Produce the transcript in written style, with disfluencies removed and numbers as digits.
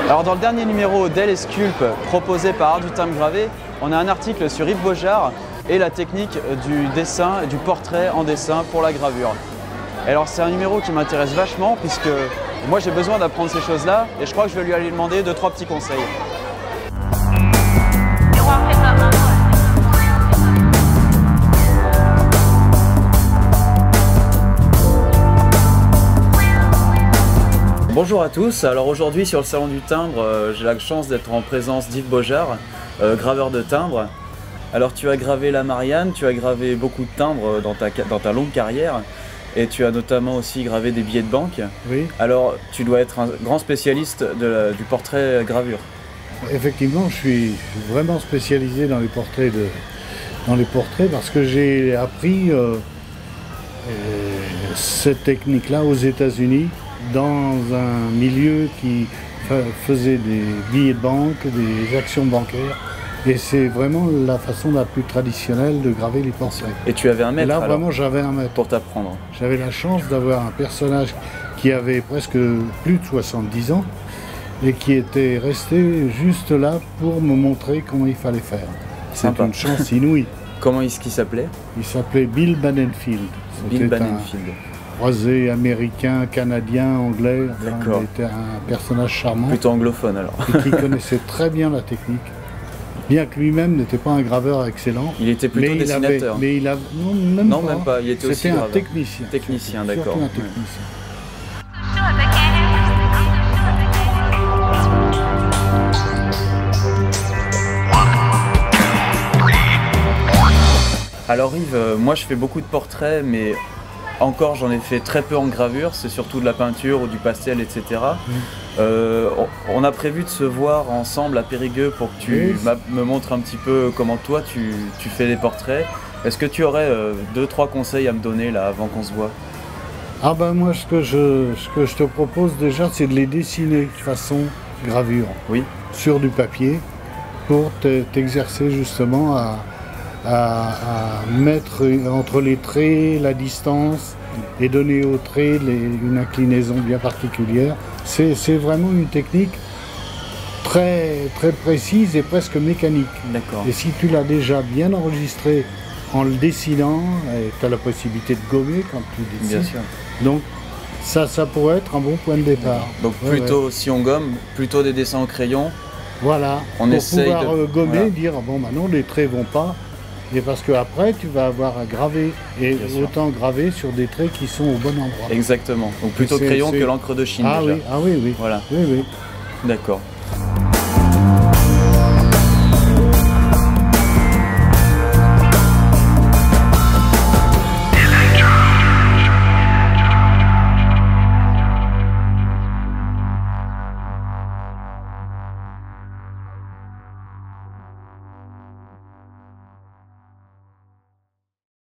Alors dans le dernier numéro d'Elle Sculpt proposé par Art du Timbre Gravé, on a un article sur Yves Beaujard et la technique du dessin, du portrait en dessin pour la gravure. Et alors c'est un numéro qui m'intéresse vachement puisque moi j'ai besoin d'apprendre ces choses-là et je crois que je vais lui aller demander 2-3 petits conseils. Bonjour à tous, alors aujourd'hui sur le Salon du Timbre, j'ai la chance d'être en présence d'Yves Beaujard, graveur de timbres. Alors tu as gravé la Marianne, tu as gravé beaucoup de timbres dans ta longue carrière et tu as notamment aussi gravé des billets de banque. Oui. Alors tu dois être un grand spécialiste du portrait gravure. Effectivement, je suis vraiment spécialisé dans les portraits, parce que j'ai appris cette technique-là aux États-Unis dans un milieu qui faisait des billets de banque, des actions bancaires. Et c'est vraiment la façon la plus traditionnelle de graver les portraits. Et tu avais un maître? Et là, alors, vraiment, j'avais un maître. Pour t'apprendre. J'avais la chance d'avoir un personnage qui avait presque plus de 70 ans et qui était resté juste là pour me montrer comment il fallait faire. C'est une chance inouïe. Comment est-ce qu'il s'appelait? Il s'appelait Bill Banenfield. Bill Banenfield. Croisé américain, canadien, anglais. D'accord. Il était un personnage charmant. Plutôt anglophone alors. Et qui connaissait très bien la technique. Bien que lui-même n'était pas un graveur excellent. Il était plutôt dessinateur. Non, même pas. Il était aussi un graveur. technicien. Technicien, d'accord. Surtout un technicien. Alors Yves, moi je fais beaucoup de portraits, mais encore j'en ai fait très peu en gravure, c'est surtout de la peinture ou du pastel, etc. On a prévu de se voir ensemble à Périgueux pour que tu me montres un petit peu comment toi tu fais des portraits. Est-ce que tu aurais 2-3 conseils à me donner là avant qu'on se voit? Ah ben moi ce que je te propose déjà c'est de les dessiner façon gravure. Oui. Sur du papier pour t'exercer justement à mettre entre les traits la distance et donner aux traits une inclinaison bien particulière. C'est vraiment une technique très, très précise et presque mécanique. D'accord. Et si tu l'as déjà bien enregistré en le dessinant, tu as la possibilité de gommer quand tu dessines. Bien sûr. Donc ça pourrait être un bon point de départ. Donc plutôt, si on gomme, plutôt des dessins au crayon. Voilà, on pour essaye pouvoir gommer, voilà. dire bon maintenant les traits vont pas. Et parce qu'après, tu vas avoir à graver, et autant graver sur des traits qui sont au bon endroit. Exactement. Donc plutôt crayon que l'encre de Chine. Ah déjà. Oui, ah oui, oui. Voilà. Oui, oui. D'accord.